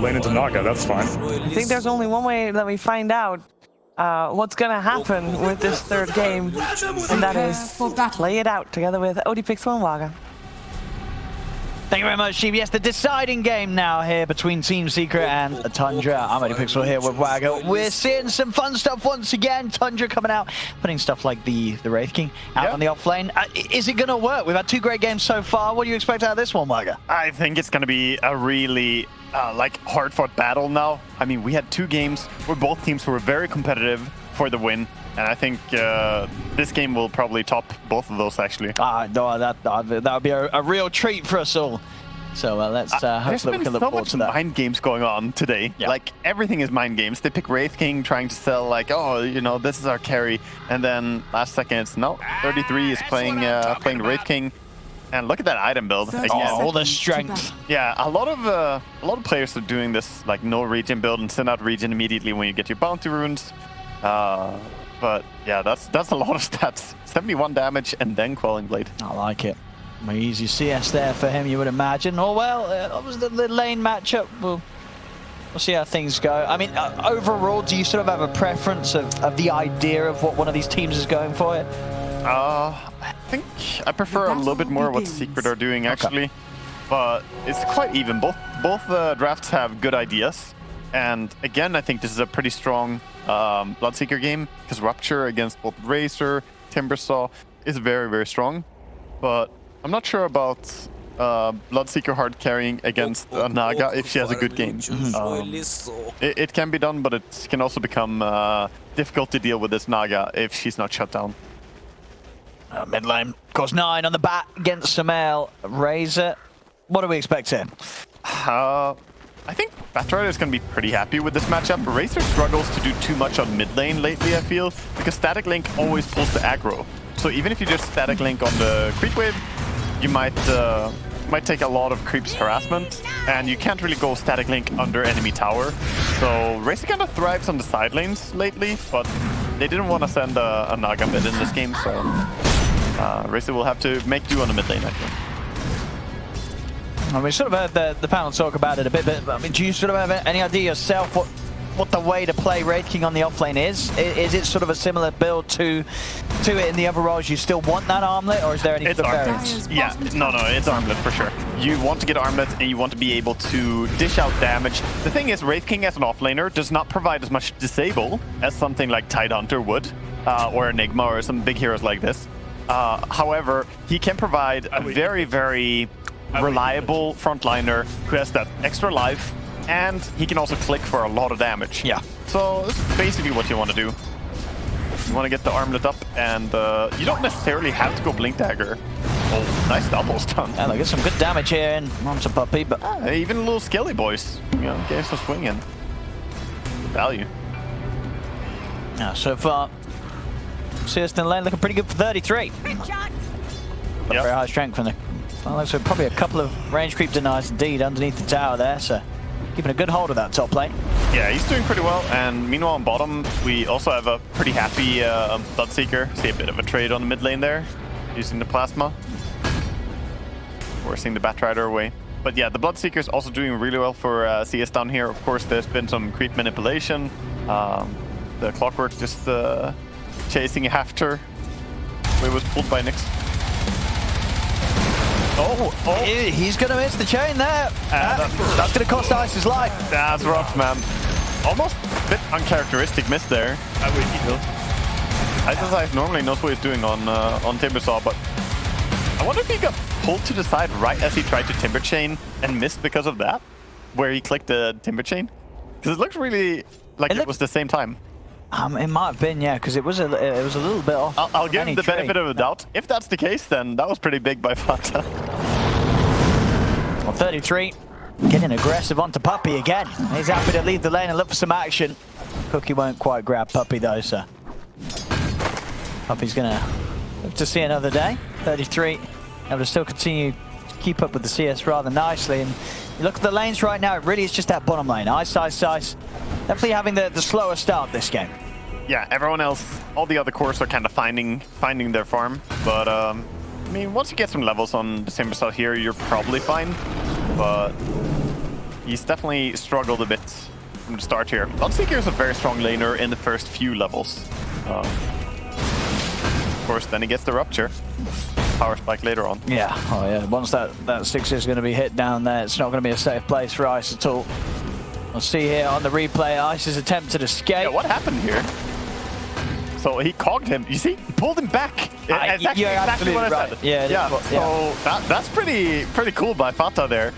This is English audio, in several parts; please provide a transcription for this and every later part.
lane into Naga, that's fine. I think there's only one way that we find out what's gonna happen with this third game, and that is play it out together with ODPixel and Waga. Thank you very much, Steve. Yes, the deciding game now here between Team Secret and Tundra. I'm ODPixel here with Waga. We're seeing some fun stuff once again. Tundra coming out, putting stuff like the Wraith King out on the offlane. Is it going to work? We've had 2 great games so far. What do you expect out of this one, Waga? I think it's going to be a really hard-fought battle now. I mean, we had 2 games where both teams were very competitive for the win. And I think this game will probably top both of those, actually. No, that would be a real treat for us all. So let's hopefully we can look forward to that. There's been so much mind games going on today. Yeah. Like, everything is mind games. They pick Wraith King trying to sell, like, oh, you know, this is our carry. And then last second, it's no. 33 is playing Wraith King. And look at that item build again. All the strength. Yeah, a lot of players are doing this, like, no regen build and send out regen immediately when you get your bounty runes. But yeah, that's a lot of stats. 71 damage and then Quelling Blade. I like it. My easy CS there for him, you would imagine. Oh well, that was the lane matchup. We'll see how things go. I mean, overall, do you sort of have a preference of the idea of what one of these teams is going for? I think I prefer a little bit more what Secret are doing, actually. But it's quite even. Both drafts have good ideas. And again, I think this is a pretty strong Bloodseeker game, because Rupture against both Razor, Timbersaw is very, very strong. But I'm not sure about Bloodseeker hard carrying against Naga if she has a good game. It can be done, but it can also become difficult to deal with this Naga if she's not shut down. Mid lane, course 9 on the bat against Samael. Razor, what do we expect here? I think Batrider is going to be pretty happy with this matchup. Razor struggles to do too much on mid lane lately, I feel, because Static Link always pulls the aggro. So even if you just Static Link on the creep wave, you might take a lot of creeps harassment, and you can't really go Static Link under enemy tower. So Razor kind of thrives on the side lanes lately, but they didn't want to send a Naga mid in this game, so Razor will have to make do on the mid lane, I think. We sort of heard the panel talk about it a bit, but I mean, do you sort of have any idea yourself what the way to play Wraith King on the offlane is? Is it sort of a similar build to it in the other roles? You still want that armlet, or is there any sort of variance? Yeah, no, it's armlet for sure. You want to get armlet, and you want to be able to dish out damage. The thing is, Wraith King as an offlaner does not provide as much disable as something like Tidehunter would, or Enigma, or some big heroes like this. However, he can provide a very, very reliable frontliner who has that extra life, and he can also click for a lot of damage. Yeah. So this is basically what you want to do. You want to get the armlet up, and you don't necessarily have to go Blink Dagger. Oh, nice double stun. Yeah, they get some good damage here in onto Puppey, but even a little Skelly boys, you know, getting some swinging. Value. Yeah, so far, CS in the lane looking pretty good for 33. Very high strength from the. Well, looks like probably a couple of range creep denies indeed underneath the tower there, so keeping a good hold of that top lane. Yeah, he's doing pretty well, and meanwhile on bottom, we also have a pretty happy Bloodseeker. See a bit of a trade on the mid lane there, using the Plasma. Forcing the Batrider away. But yeah, the Bloodseeker is also doing really well for CS down here. Of course, there's been some creep manipulation. The Clockwork just chasing after. It was pulled by Nyx. Oh, he's going to miss the chain there. That's going to cost Ice his life. That's rough, man. Almost a bit uncharacteristic miss there. Ice normally knows what he's doing on Timbersaw, but I wonder if he got pulled to the side right as he tried to Timber Chain and missed because of that, where he clicked the Timber Chain. Because it looks really like it was the same time. It might have been, yeah, because it was a little bit off. I'll give him the benefit of the doubt. If that's the case, then that was pretty big by Fata. Well, 33 getting aggressive onto Puppey again. He's happy to leave the lane and look for some action. Cookie won't quite grab Puppey though, so Puppey's gonna look to see another day. 33 able to still continue to keep up with the CS rather nicely. And you look at the lanes right now, it really is just that bottom lane. Ice, definitely having the slower start this game. Yeah, everyone else, all the other cores are kind of finding their farm. But I mean, once you get some levels on the Timbersaw here, you're probably fine. But he's definitely struggled a bit from the start here. Bloodseeker is a very strong laner in the first few levels. Of course, then he gets the Rupture. Power Spike later on. Yeah, oh yeah. Once that 6 is going to be hit down there, it's not going to be a safe place for Ice at all. We'll see here on the replay, Ice's attempted escape. Yeah, what happened here? So he cogged him. You see, he pulled him back. You're absolutely what I right. said. Yeah. So that's pretty cool by Fata there,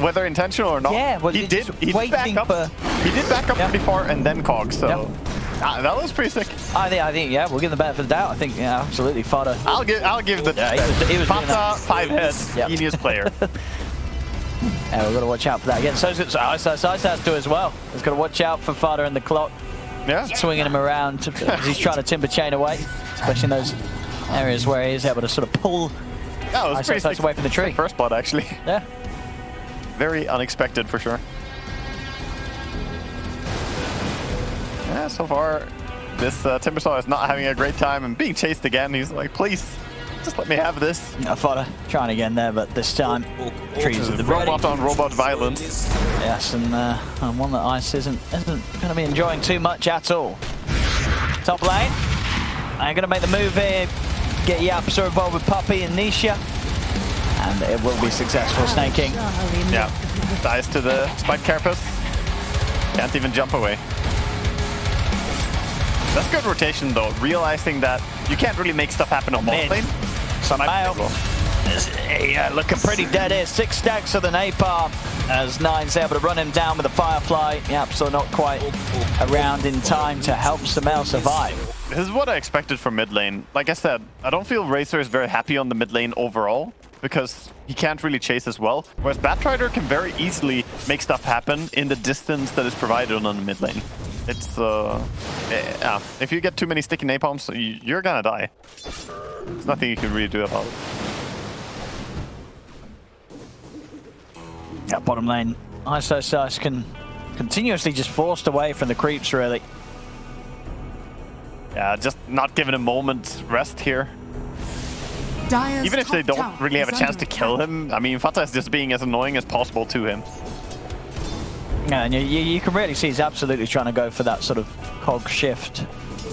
whether intentional or not. Yeah, well, he did back up. He did back up before and then cog. So that was pretty sick. I think yeah, we'll give the benefit of the doubt. I think absolutely Fata. I'll give the he was Fata 5 heads, genius player. Yeah, we've got to watch out for that again. So Ice has to as well. He's got to watch out for Fata and the clock. Yeah. Swinging him around as he's trying to timber chain away, especially in those areas where he is able to sort of pull Ice away from the tree. First blood, actually. Yeah. Very unexpected for sure. Yeah, so far, this Timbersaw is not having a great time and being chased again. He's like, please, just let me have this. Fata trying again there, but this time, trees the robot on robot violence. Yes, and one that Ice isn't going to be enjoying too much at all. Top lane, I'm going to make the move here, get Yapsa involved with Puppey and Nisha, and it will be successful. Snaking. Yeah, dies to the Spike Carapace. Can't even jump away. That's good rotation though, realizing that you can't really make stuff happen on bot lane. Looking pretty dead here. 6 stacks of the napalm as Nine's able to run him down with a Firefly. Yep, so not quite around in time to help Samel survive. This is what I expected from mid lane. Like I said, I don't feel Racer is very happy on the mid lane overall because he can't really chase as well. Whereas Batrider can very easily make stuff happen in the distance that is provided on the mid lane. It's, if you get too many sticky napalms, you're gonna die. There's nothing you can really do about it. Yeah, bottom lane. Ice can continuously just forced away from the creeps, really. Yeah, just not giving a moment's rest here. Even if they don't really have a chance to kill him, I mean, Fata is just being as annoying as possible to him. Yeah, and you can really see he's absolutely trying to go for that sort of cog shift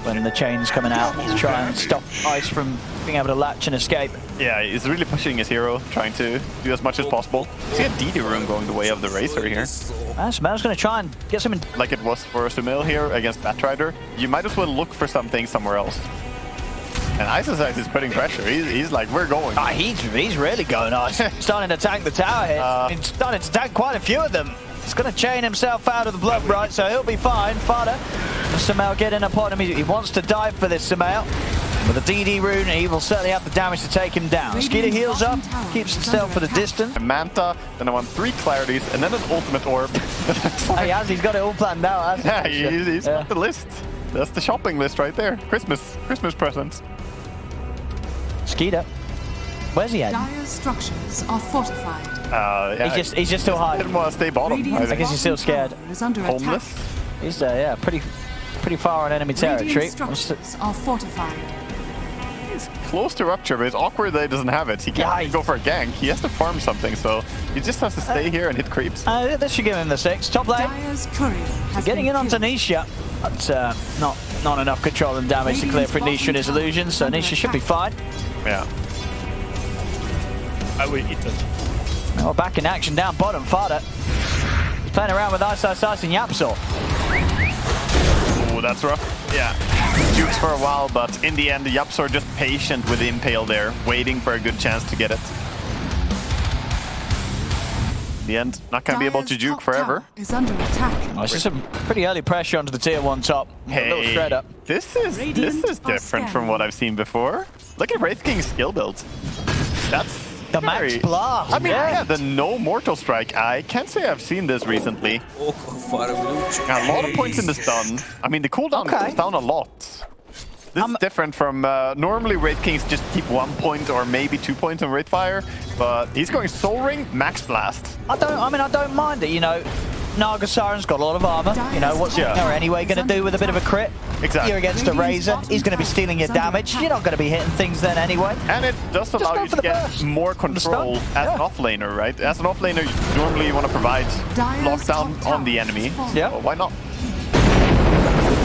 when the chain's coming out to try and stop Ice from being able to latch and escape. Yeah, he's really pushing his hero, trying to do as much as possible. See a DD rune going the way of the Racer here. Sumail's going to try and get some... Like it was for Sumail here against Batrider. You might as well look for something somewhere else. And Ice is putting pressure. He's like, we're going. He's really going on. Starting to tank the tower here. He's starting to tank quite a few of them. He's going to chain himself out of the blood bright, so he'll be fine. Fata, Sumail getting upon him. He wants to dive for this Sumail. With a DD rune, he will certainly have the damage to take him down. Skeeter heals up, keeps himself at a distance. A Manta, then I want 3 Clarities, and then an Ultimate Orb. He's got it all planned out, hasn't he? Yeah, he's got the list. That's the shopping list right there. Christmas presents. Skeeter, where's he at? Dire structures are fortified. Yeah, he's just too high. Didn't want to stay bottom. I guess he's still scared. Homeless. He's pretty far on enemy territory. Structures are fortified. He's close to Rupture, but it's awkward that he doesn't have it. He can't go for a gank. He has to farm something, so he just has to stay here and hit creeps. This should give him the 6. Top lane. Getting in onto Nisha, but not enough control and damage to clear for Nisha and his illusions, so Nisha should be fine. Yeah. I will eat it. Well, back in action down bottom. Fata. He's playing around with Ice and Yapsor. Oh, that's rough. Yeah. Jukes for a while, but in the end, Yapsor just patient with the Impale there, waiting for a good chance to get it. In the end, not going to be able to juke forever. Is under attack. It's just some pretty early pressure onto the tier 1 top. Hey, a little shred up. This is different from what I've seen before. Look at Wraith King's skill build. That's the max blast. I mean, yeah, the no mortal strike. I can't say I've seen this recently. A lot of points in the stun. I mean, the cooldown goes down a lot. This is different from normally Wraith Kings just keep 1 point or maybe 2 points on Wraith Fire, but he's going Soul Ring, max blast. I don't mind it, you know. Naga Siren's got a lot of armor. You know, what's Naga anyway going to do with a bit of a crit? Exactly. You're against a Razor. He's going to be stealing your damage. You're not going to be hitting things then anyway. And it does allow you to get more control as an offlaner, right? As an offlaner, normally you want to provide lockdown on the enemy. Yeah. So why not?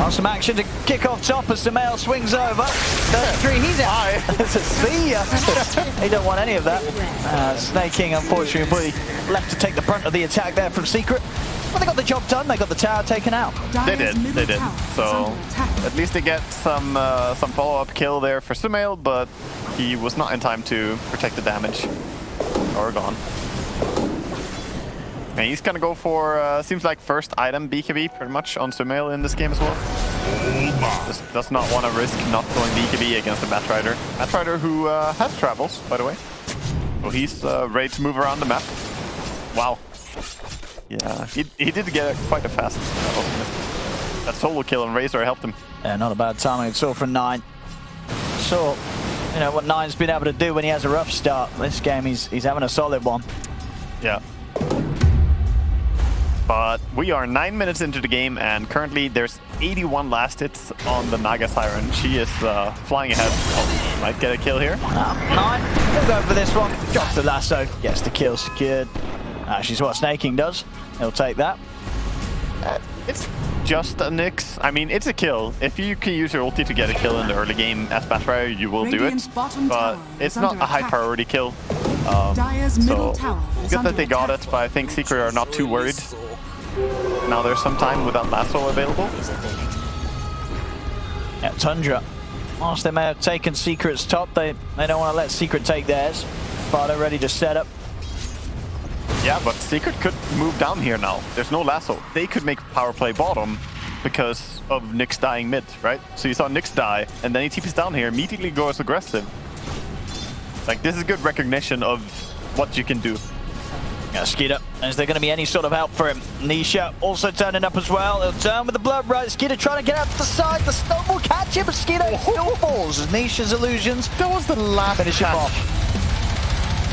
On some action to kick off top as Sumail swings over. 33, he's out. See ya. He don't want any of that. Snake King, unfortunately, left to take the brunt of the attack there from Secret. But they got the job done. They got the tower taken out. They did. So at least they get some follow-up kill there for Sumail, but he was not in time to protect the damage. Or gone. And he's gonna go for, seems like first item BKB pretty much on Sumail in this game as well. Just does not want to risk not going BKB against the Batrider. Batrider who has travels, by the way. So he's ready to move around the map. Wow. Yeah, he did get quite a fast that solo kill and Razor helped him. Yeah, not a bad timing. It's all from 9. So, you know, what 9's been able to do when he has a rough start. This game, he's having a solid one. Yeah. But we are 9 minutes into the game, and currently there's 81 last hits on the Naga Siren. She is flying ahead. Oh, might get a kill here. 9, he'll go for this one. Drops the lasso, gets the kill secured. Actually, what Snake King does. He'll take that. It's just a Nyx. I mean, it's a kill. If you can use your ulti to get a kill in the early game as Batrider, you will do it. But it's not a high priority kill. So good that they got it, but I think Secret are not too worried. Now there's some time without lasso available. Yeah, Tundra. Whilst they may have taken Secret's top, they don't want to let Secret take theirs. But they're ready to set up. Yeah, but Secret could move down here now. There's no lasso. They could make power play bottom because of Nyx dying mid, right? So you saw Nyx die, and then he TPs down here, immediately goes aggressive. Like, this is good recognition of what you can do. Yeah, Skeeter, is there going to be any sort of help for him? Nisha also turning up as well. He'll turn with the blood right. Skeeter trying to get out to the side. The stun will catch him, but Skeeter still falls as Nisha's illusions. That was the last finish him off.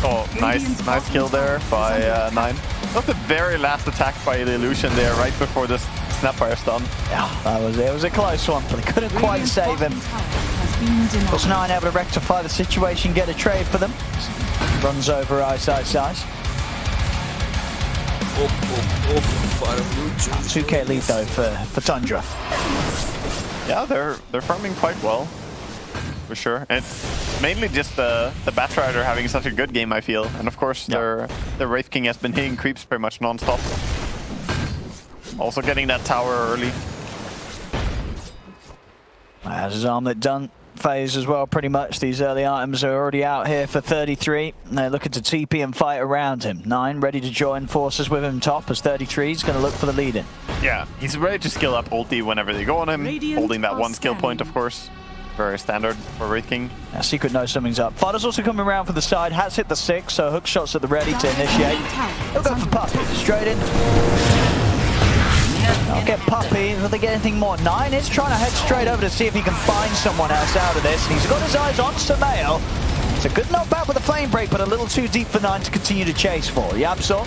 Oh, nice kill there by 9. That was the very last attack by the illusion there, right before this Snapfire stun. Yeah, it was a close one, but they couldn't quite save him. Was 9 able to rectify the situation, get a trade for them? Runs over Ice. 2k lead though for Tundra. Yeah, they're farming quite well, for sure. And it's mainly just the Batrider having such a good game, I feel. And of course, the Wraith King has been hitting creeps pretty much non-stop. Also getting that tower early. Has his armlet done phase as well, pretty much. These early items are already out here for 33. And they're looking to TP and fight around him. 9 ready to join forces with him top as 33 is going to look for the lead in. Yeah, he's ready to skill up ulti whenever they go on him, holding that one skill point, of course. Very standard for Wraith King. Yeah, Secret knows something's up. Fighter's also coming around for the side, has hit the 6, so hook shots at the ready to initiate. He'll go for Puppey, straight in. I'll get Puppey. Will they get anything more? 9 is trying to head straight over to see if he can find someone else out of this. And he's got his eyes on Sumail. It's a good knockback with a flame break, but a little too deep for 9 to continue to chase for. Yabsor,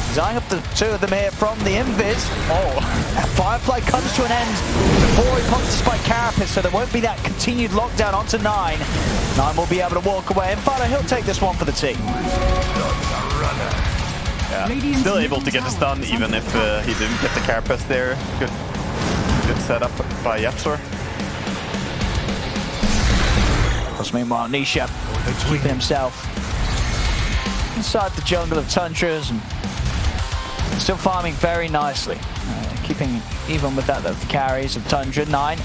he's eyeing up the 2 of them here from the Invis. Oh, Firefly comes to an end before he pops the spike carapace, so there won't be that continued lockdown onto 9. 9 will be able to walk away, and Fighter, he'll take this one for the team. Yeah, still able to get the stun even if he didn't get the carapace there. Good setup by Yabsor. Plus, meanwhile, Nisha keeping himself inside the jungle of Tundras and still farming very nicely. Keeping even with that, the carries of Tundra. 9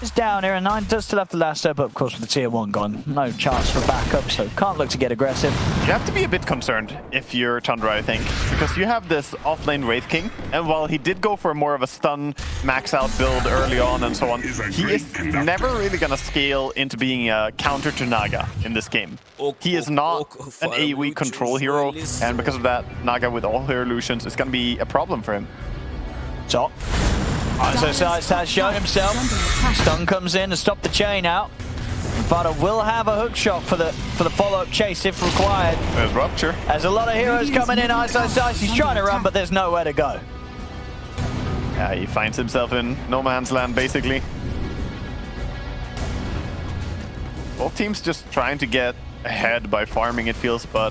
is down here, and 9 does still have the lasso, but of course with the tier 1 gone, no chance for backup, so can't look to get aggressive. You have to be a bit concerned if you're Tundra, I think, because you have this offlane Wraith King, and while he did go for more of a stun max out build early on and so on, he is never really gonna scale into being a counter to Naga in this game. He is not an AoE control hero, and because of that, Naga with all her illusions is gonna be a problem for him. Top. Ice has shown himself. Stun comes in to stop the chain out. Fighter will have a hook shot for the follow-up chase if required. There's Rupture. There's a lot of heroes coming in. Ice. He's trying to run, but there's nowhere to go. He finds himself in no man's land, basically. Both teams just trying to get ahead by farming, it feels, but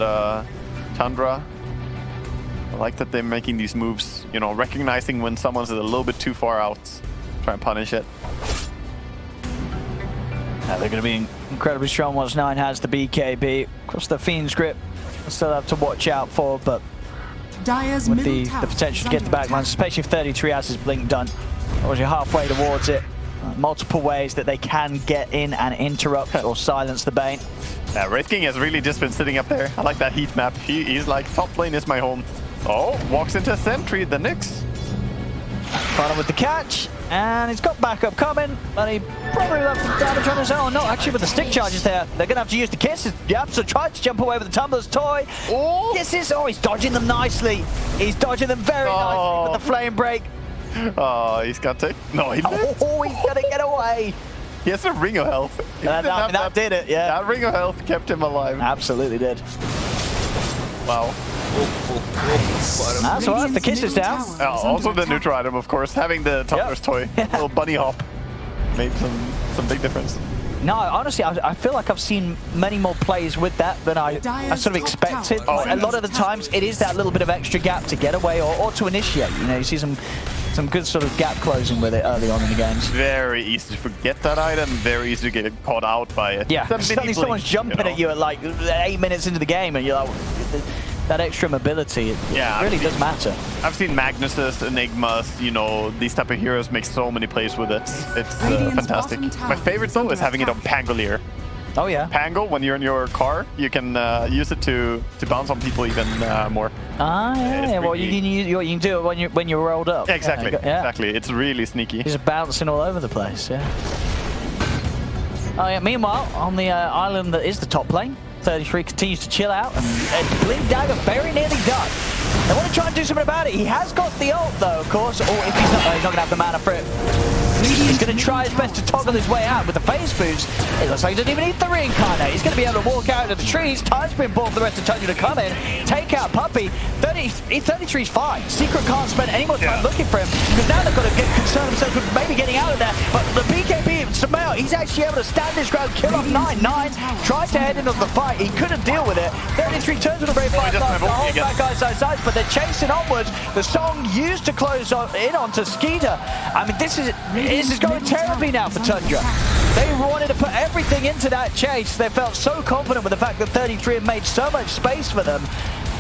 Tundra, I like that they're making these moves, you know, recognizing when someone's a little bit too far out, try and punish it. They're going to be incredibly strong once 9 has the BKB. Of course, the Fiend's Grip still have to watch out for, but Dire's with the middle tower potential to is get the under backlines, attack. especially if 33 has his blink done. Or you're halfway towards it. Multiple ways that they can get in and interrupt or silence the Bane. Wraith King has really just been sitting up there. I like that heat map. He's like, top lane is my home. Oh, walks into Sentry, the Nyx. Final with the catch, and he's got backup coming, but he probably left the damage on his own. Not actually with the stick charges there. They're going to have to use the kisses. Yep, so tried to jump away with the Tumbler's toy. Oh! Kisses, oh, he's dodging them nicely. He's dodging them very nicely with the flame break. Oh, he's got to... No, he didn't. Oh, he's going to get away. He has a ring of health. That did it, yeah. That ring of health kept him alive. Absolutely did. Wow. That's all right, the kiss is down. Also the neutral item, of course. Having the Tumbler's toy, little bunny hop, made some big difference. No, honestly, I feel like I've seen many more plays with that than I sort of expected. A lot of the times, it is that little bit of extra gap to get away or to initiate. You know, you see some good sort of gap closing with it early on in the games. Very easy to forget that item, very easy to get caught out by it. Yeah, suddenly someone's jumping at you at like 8 minutes into the game and you're like, that extra mobility, it really does matter. I've seen Magnuses, Enigmas, you know, these type of heroes make so many plays with it. It's fantastic. My favorite though is having it on Pangolier. Oh yeah. Pango, when you're in your car, you can use it to bounce on people even more. Ah, yeah. Well, you can do it when you're rolled up. Exactly, exactly. It's really sneaky. He's bouncing all over the place, yeah. Oh yeah. Meanwhile, on the island that is the top lane, 33 continues to chill out, and Blink Dagger very nearly done. They want to try and do something about it. He has got the ult though, of course, or if he's not going to have the mana for it. He's going to try his best to toggle his way out with the phase boost. It looks like he doesn't even need the reincarnate. He's going to be able to walk out into the trees. Time's been bought for the rest of Tundra to come in, take out Puppey. 33's fine. Secret can't spend any more time looking for him, because now they've got to concern themselves with maybe getting out of there. But the BKB, Samel, he's actually able to stand his ground, kill off 9. 9 tried to head into the fight. He couldn't deal with it. 33 turns with a very fast blast. The whole back guy's sides, but they're chasing onwards. The song used to close in onto Skeeter. I mean, this is going terribly now for Tundra. They wanted to put everything into that chase. They felt so confident with the fact that 33 had made so much space for them.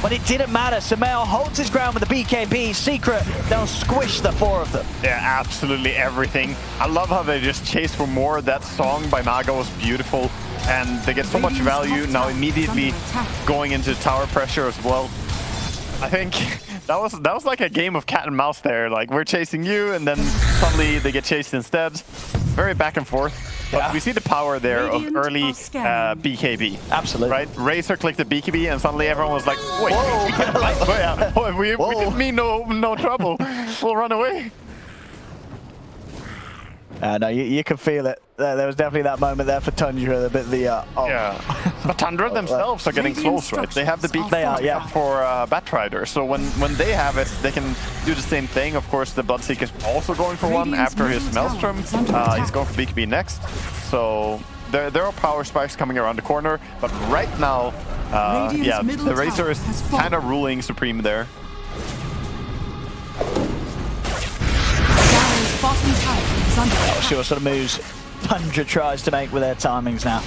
But it didn't matter. Samel holds his ground with the BKB. Secret, they'll squish the 4 of them. Yeah, absolutely everything. I love how they just chase for more. That song by Naga was beautiful. And they get so much value now immediately going into tower pressure as well. I think that was like a game of cat and mouse there. Like, we're chasing you, and then suddenly they get chased instead. Very back and forth. But we see the power there of early BKB. Absolutely. Right? Razor clicked the BKB, and suddenly everyone was like, wait, we didn't mean no trouble. We'll run away. No, you can feel it. There was definitely that moment there for Tundra, a bit of the Yeah, but Tundra themselves are getting close, right? They have the beat for Batrider, so when they have it, they can do the same thing. Of course, the Bloodseeker is also going for one after his Maelstrom. He's going for BKB next, so there are power spikes coming around the corner, but right now, the Razor is kind of ruling supreme there. We'll see what sort of moves Tundra tries to make with their timings now.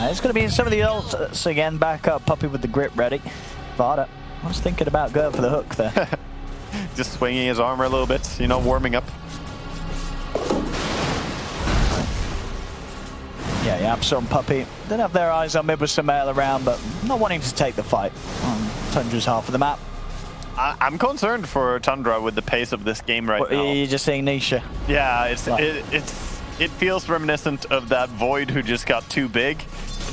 It's going to be in some of the ults again. Back up, Puppey with the grip ready. Vada was thinking about going for the hook there. Just swinging his armor a little bit, you know, warming up. Yeah, Absol and Puppey did have their eyes on mid with Samel around, but not wanting to take the fight on Tundra's half of the map. I'm concerned for Tundra with the pace of this game right now. You're just seeing Nisha. Yeah, it feels reminiscent of that Void who just got too big.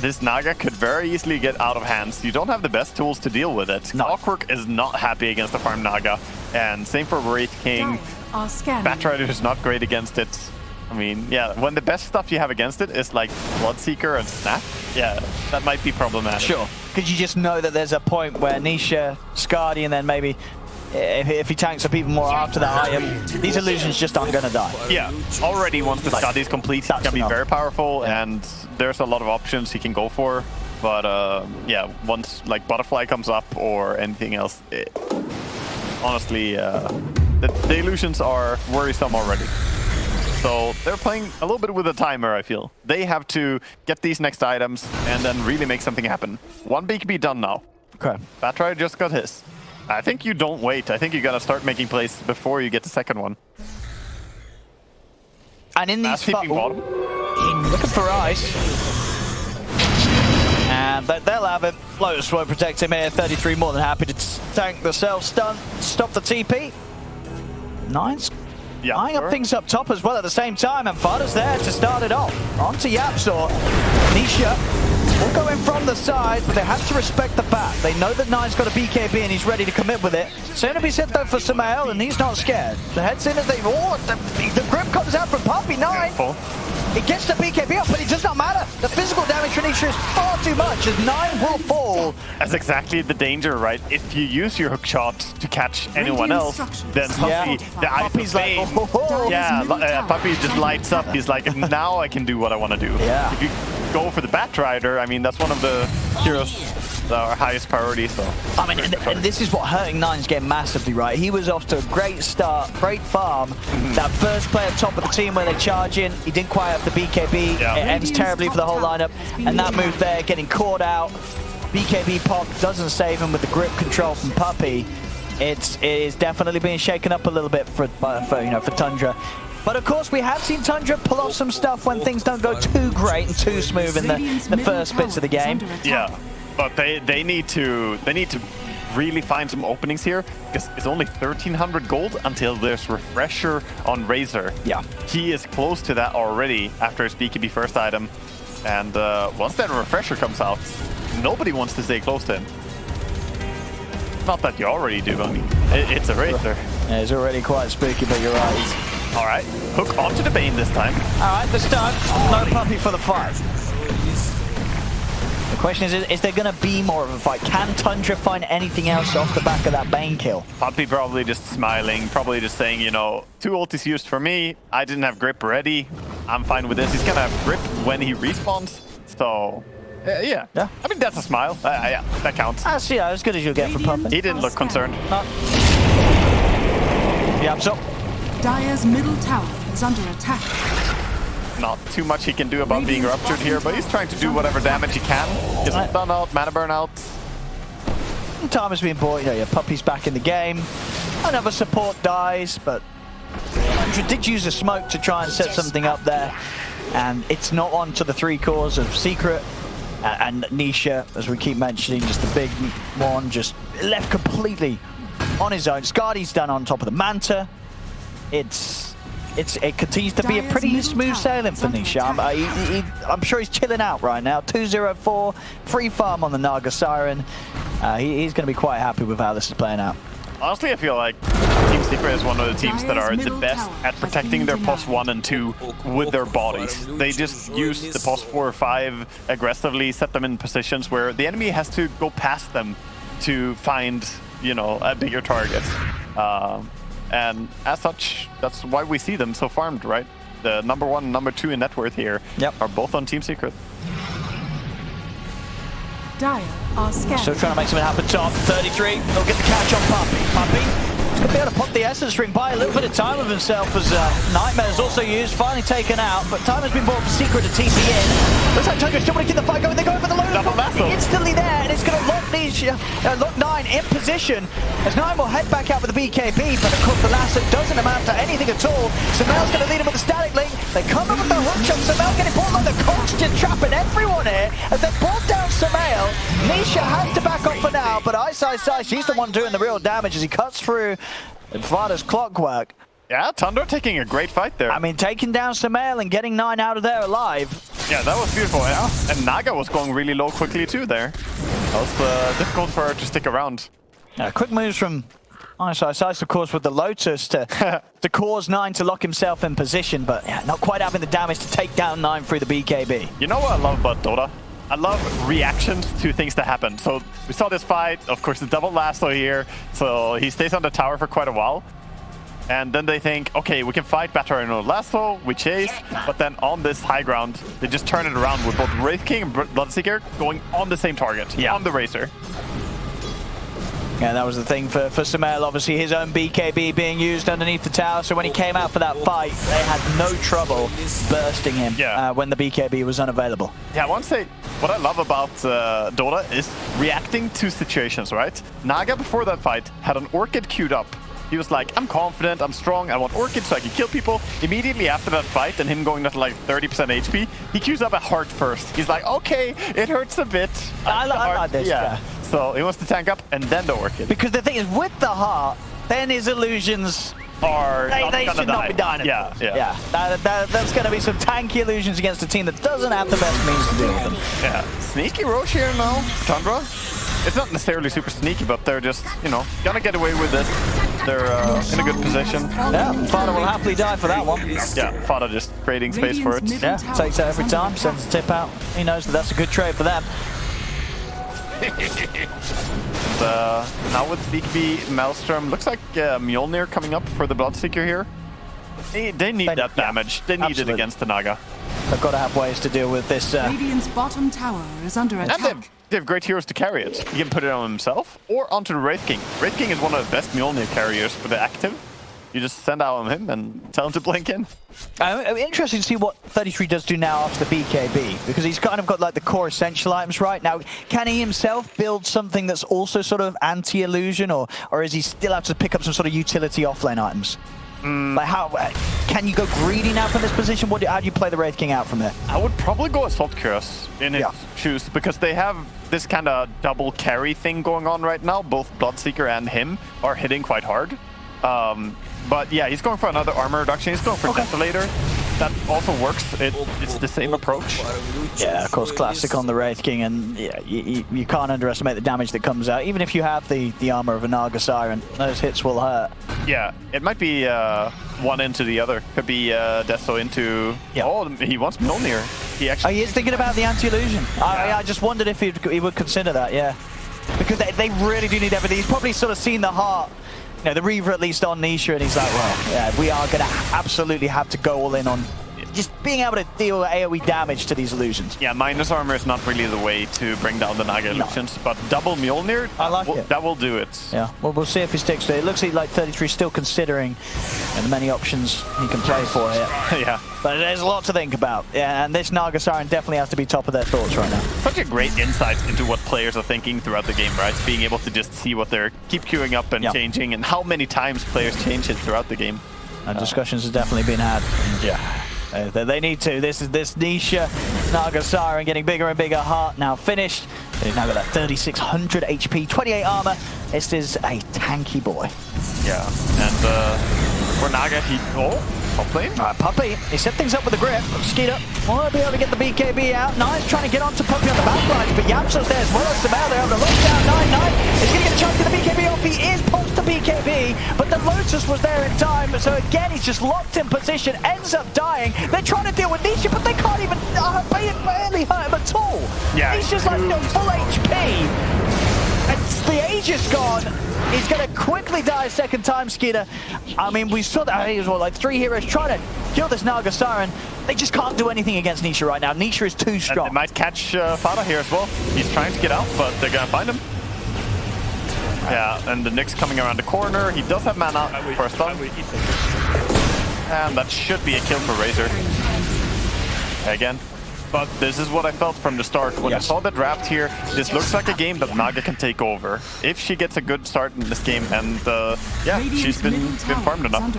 This Naga could very easily get out of hands. You don't have the best tools to deal with it. No. Clockwork is not happy against the farm Naga. And same for Wraith King. Batrider is not great against it. I mean, yeah, when the best stuff you have against it is like Bloodseeker and Snap, yeah, that might be problematic. Sure, because you just know that there's a point where Nisha, Skadi, and then maybe if he tanks up even more after that item, these illusions just aren't going to die. Yeah, already once the study is complete, it can be very powerful, and there's a lot of options he can go for. But yeah, once like Butterfly comes up or anything else, honestly, the illusions are worrisome already. So they're playing a little bit with a timer, I feel. They have to get these next items and then really make something happen. One BKB done now. Okay. Batrider just got his. I think you don't wait. I think you gotta start making plays before you get the second one. And in these bottom. Looking for ice. And they'll have it. Lotus won't protect him here. 33 more than happy to tank the self-stun. Stop the TP. Nice. Yeah, eyeing up things up top as well at the same time, and Fada's there to start it off. Onto Yapzor. Nisha will go in from the side, but they have to respect the back. They know that Nine's got a BKB and he's ready to commit with it. Soon to be set though for Samael, and he's not scared. The heads in as they... Oh, the grip comes out from Puppey. Nine. Careful. It gets the BKB up, but it does not matter. The physical damage for Nisha is far too much, as Nine will fall. That's exactly the danger, right? If you use your hook shot to catch anyone else, then Puppey, the Puppey's like, Puppey just lights up. He's like, now I can do what I want to do. Yeah. If you go for the Batrider, I mean, that's one of the heroes, our highest priority. So I mean, and this is what hurting Nine's game massively, right? He was off to a great start, great farm. That first play at top of the team where they charge in, he didn't quite have the BKB. Yeah. It ends terribly for the whole lineup. And that move there, getting caught out. BKB pop doesn't save him with the grip control from Puppey. It is definitely being shaken up a little bit for Tundra. But of course, we have seen Tundra pull off some stuff when things don't go too great and too smooth in the first bits of the game. Yeah, but they need to really find some openings here, because it's only 1,300 gold until there's Refresher on Razor. Yeah, he is close to that already after his BKB first item, and once that Refresher comes out, nobody wants to stay close to him. Not that you already do, I mean, it's a Razor. Yeah, it's already quite spooky, but you're right. All right, hook onto the Bane this time. All right, the stun. No Puppey for the fight. The question is there going to be more of a fight? Can Tundra find anything else off the back of that Bane kill? Puppey probably just smiling, probably just saying, you know, 2 ultis used for me. I didn't have grip ready. I'm fine with this. He's going to have grip when he respawns. So, yeah. I mean, that's a smile. Yeah, that counts. That's as good as you'll get from Puppey. He didn't look concerned. Yeah, so... Dire's middle tower is under attack. Not too much he can do about being ruptured here, but he's trying to do whatever damage he can. Get some stun out, mana burn out. Time has been bought. Your Puppey's back in the game. Another support dies, but Tundra did use a smoke to try and set something up there. And it's not on to the 3 cores of Secret and Nisha, as we keep mentioning, just the big one, just left completely on his own. Skardy's done on top of the Manta. It continues to be a pretty smooth sailing for Nisha. I'm sure he's chilling out right now. 204, free farm on the Naga Siren. He's going to be quite happy with how this is playing out. Honestly, I feel like Team Secret is one of the teams that are the best at protecting their post 1 and 2 with their bodies. They just use the post 4 or 5 aggressively, set them in positions where the enemy has to go past them to find, you know, a bigger target. And as such, that's why we see them so farmed, right? The number 1 and number 2 in net worth here are both on Team Secret. Dire are scared. Still trying to make something happen top. 33, they'll get the catch on Puppey. Puppey going to be able to pop the essence ring, buy a little bit of time with himself as Nightmare's also used, finally taken out, but time has been bought for Secret to TP in. Looks like Tundra still want to keep the fight going. They're going for the low. Instantly there, and it's going to lock Nine in position as Nine will head back out with the BKB, but of course the lasso doesn't amount to anything at all. Samael's going to lead him with the static link. They come up with the hook shot. Samael getting bought like the Colts, just trapping everyone here as they brought down Samael. Nisha has to back off for now, but Ice, she's the one doing the real damage as he cuts through Vada's clockwork. Yeah, Tundra taking a great fight there. I mean, taking down Samael and getting Nine out of there alive. Yeah, that was beautiful, yeah. And Naga was going really low quickly too there. That was difficult for her to stick around. Yeah, quick moves from Ice, of course, with the Lotus to cause Nine to lock himself in position, but not quite having the damage to take down Nine through the BKB. You know what I love about Dota? I love reactions to things that happen. So we saw this fight, of course, the double lasso here. So he stays on the tower for quite a while. And then they think, okay, we can fight Batrider and lasso, we chase, but then on this high ground, they just turn it around with both Wraith King and Bloodseeker going on the same target, on the Razor. Yeah, that was the thing for Sumail, obviously his own BKB being used underneath the tower, so when he came out for that fight, they had no trouble bursting him when the BKB was unavailable. Yeah, I want to say, what I love about Dota is reacting to situations, right? Naga, before that fight, had an Orchid queued up. He was like, I'm confident, I'm strong, I want Orchid so I can kill people. Immediately after that fight and him going to like 30% HP, he queues up a heart first. He's like, okay, it hurts a bit. I like this, yeah. So he wants to tank up and then the Orchid. Because the thing is, with the heart, then his illusions are they should not be dying. Yeah. That's going to be some tanky illusions against a team that doesn't have the best means to deal with them. Yeah, sneaky Roche here now, Tundra. It's not necessarily super sneaky, but they're just, you know, gonna get away with this. They're in a good position. Yeah, Fada will happily die for that one. Yeah, Fada just creating space for it. Yeah, takes it every time, sends a tip out. He knows that that's a good trade for them. Now with BKB, Maelstrom, looks like Mjolnir coming up for the Bloodseeker here. They need that damage. They need it against the Naga. They've got to have ways to deal with this. Radiant's bottom tower is under attack. And they have great heroes to carry it. He can put it on himself or onto the Wraith King. Wraith King is one of the best Mjolnir carriers for the active. You just send out on him and tell him to blink in. Interesting to see what 33 does do now after the BKB, because he's kind of got like the core essential items right now. Can he himself build something that's also sort of anti-illusion, or is he still have to pick up some sort of utility offlane items? Like how can you go greedy now from this position? How do you play the Wraith King out from there? I would probably go Assault Curse in his shoes, because they have this kind of double carry thing going on right now. Both Bloodseeker and him are hitting quite hard. But yeah, he's going for another armor reduction. He's going for Desolator. That also works. It's the same approach. Yeah, of course, classic on the Wraith King, and yeah, you can't underestimate the damage that comes out. Even if you have the armor of a Naga Siren, those hits will hurt. Yeah, it might be one into the other. Could be Deso into... Yeah. Oh, he wants Mjolnir. He actually... he is thinking about the anti-illusion. I just wondered if he would consider that, yeah. Because they really do need everything. He's probably sort of seen the heart, you know, the Reaver at least on Nisha, and he's like, well, yeah, we are going to absolutely have to go all in on just being able to deal AoE damage to these illusions. Yeah, minus armor is not really the way to bring down the Naga illusions, but double Mjolnir, that will do it. Yeah, well, we'll see if he sticks to it. It looks like 33 is still considering the many options he can play for here. Yeah. But there's a lot to think about. Yeah, and this Naga Siren definitely has to be top of their thoughts right now. Such a great insight into what players are thinking throughout the game, right? Being able to just see what they're keep queuing up and changing, and how many times players change it throughout the game. And discussions have definitely been had. Yeah. They need to. This Nisha Naga Siren getting bigger and bigger. Heart now finished. He's now got that 3600 HP, 28 armor. This is a tanky boy. Yeah, and for Naga, top lane. Puppey, he set things up with the grip. Skeeter won't be able to get the BKB out. Nice trying to get onto Puppey on the back lines, but Yamso's there as well as Sumail. They're able to lock down 9-9. He's going to get a chance to get the BKB off. He is pulsed to BKB, but the Lotus was there in time. So again, he's just locked in position, ends up dying. They're trying to deal with Nisha, but they can't even barely hurt him at all. Yeah, he's just like full HP. And the Aegis gone. He's going to quickly die a second time, Skeeter. I mean, we saw that. He was like 3 heroes trying to kill this Naga Siren. They just can't do anything against Nisha right now. Nisha is too strong. And they might catch Fada here as well. He's trying to get out, but they're going to find him. Yeah, and the Nyx coming around the corner. He does have mana for a stun. And that should be a kill for Razor. Again. But this is what I felt from the start. When I saw the draft here, this looks like a game that Naga can take over. If she gets a good start in this game, and yeah, she's been farmed enough.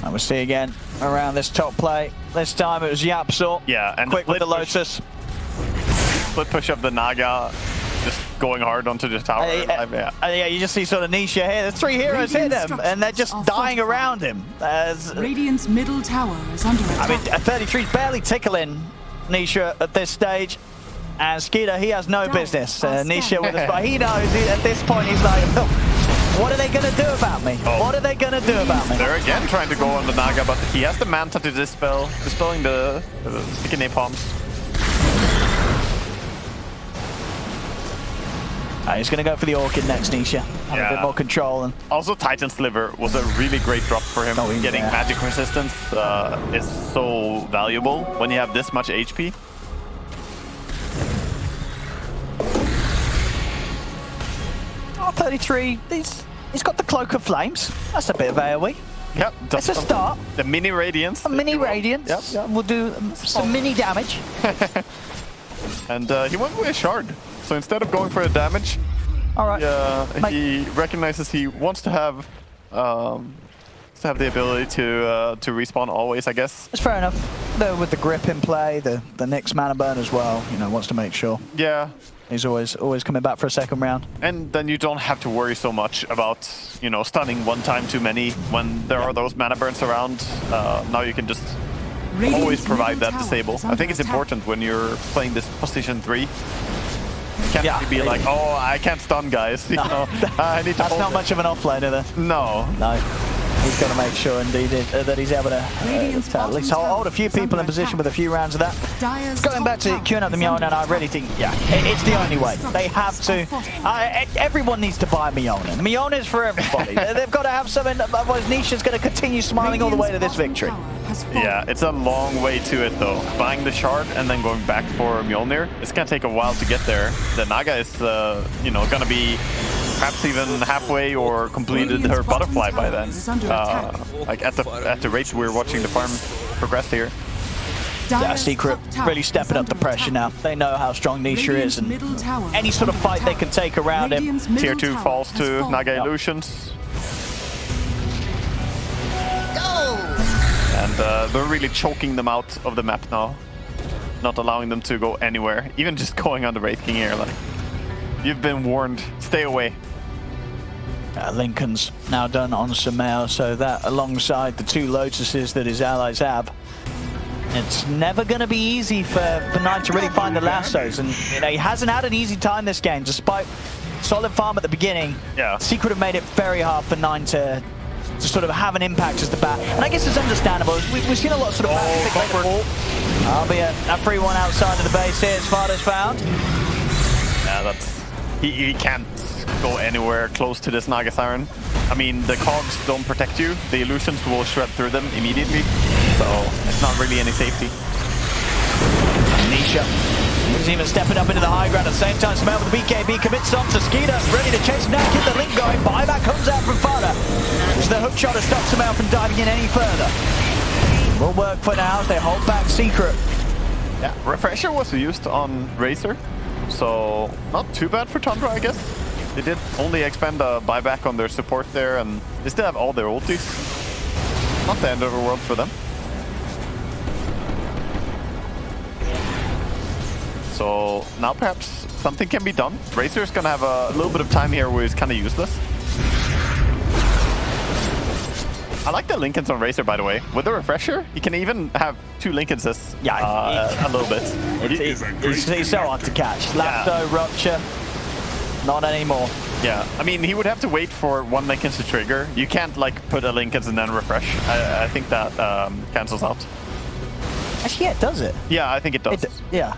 And we'll see again around this top play. This time it was Yapsor. Yeah, and quick with the Lotus. Split push of the Naga, just going hard onto the tower. Yeah, you just see sort of Nisha here. There's 3 heroes hit him, and they're just dying around him. Radiant's middle tower is under attack. I mean, 33's barely tickling Nisha at this stage. And Skeeter, he has no business. Nisha with us, but he knows at this point he's like, what are they going to do about me? What are they going to do about me? They're again trying to go on the Naga, but he has the Manta to dispelling the sticky napalms. He's going to go for the Orchid next, Nisha. Have a bit more control. And also, Titan Sliver was a really great drop for him. Getting magic resistance is so valuable when you have this much HP. Oh, 33. He's got the Cloak of Flames. That's a bit of AoE. Yep. That's a start. The mini Radiance. A mini Radiance. Yep. Yeah, we'll do some mini damage. And he went with a Shard. So instead of going for a damage, all right. He recognizes he wants to have the ability to respawn always, I guess. That's fair enough. Though with the grip in play, the next mana burn as well, you know, wants to make sure. Yeah. He's always coming back for a second round. And then you don't have to worry so much about, you know, stunning one time too many when there are those mana burns around. Now you can just always provide that disable. I think it's important when you're playing this position 3. You can't really be like, oh, I can't stun guys. You know, I need to That's not much of an offlaner then. No. No. He's got to make sure indeed that he's able to at least hold a few people in position with a few rounds of that. Going back to queuing up the Mjolnir, I really think, it's the only way. They have to. Everyone needs to buy Mjolnir. Mjolnir's for everybody. They've got to have something, otherwise Nisha's going to continue smiling all the way to this victory. Yeah, it's a long way to it though. Buying the shard and then going back for Mjolnir, it's going to take a while to get there. The Naga is, you know, going to be perhaps even halfway or completed her butterfly by then. Like at the rate we're watching the farm progress here. Yeah, Secret really stepping up the pressure now. They know how strong Nisha is, and any sort of fight they can take around him. Tier 2 falls to Naga Illusions. And they're really choking them out of the map now. Not allowing them to go anywhere. Even just going on the Wraith King here, like, you've been warned, stay away. Lincoln's now done on Sumail, so that alongside the 2 Lotuses that his allies have, it's never going to be easy for Nine to really find the lassos. And you know, he hasn't had an easy time this game, despite solid farm at the beginning. Yeah. Secret have made it very hard for Nine to sort of have an impact as the bat. And I guess it's understandable. We've seen a lot of sort of albeit a free one outside of the base here, as far as found. Yeah, that's... He can't go anywhere close to this Naga Siren. I mean, the cogs don't protect you. The illusions will shred through them immediately. So it's not really any safety. Nisha is even stepping up into the high ground at the same time. Sumail with the BKB commits on to Skeeter, ready to chase now, get the link going. Buyback comes out from Fada. It's the hook shot to stop Sumail from diving in any further. Will work for now as they hold back Secret. Yeah, Refresher was used on Razor, so not too bad for Tundra, I guess. They did only expend a buyback on their support there, and they still have all their ultis. Not the end of the world for them. So now perhaps something can be done. Razor's gonna have a little bit of time here where he's kind of useless. I like the Lincolns on Razor, by the way. With the Refresher, you can even have 2 Lincolns as a little bit. He's so hard to catch. Lapto, Rupture, not anymore. Yeah, I mean, he would have to wait for 1 Lincolns to trigger. You can't, like, put a Lincolns and then refresh. I think that cancels out. Actually, yeah, it does it. Yeah, I think it does. Yeah.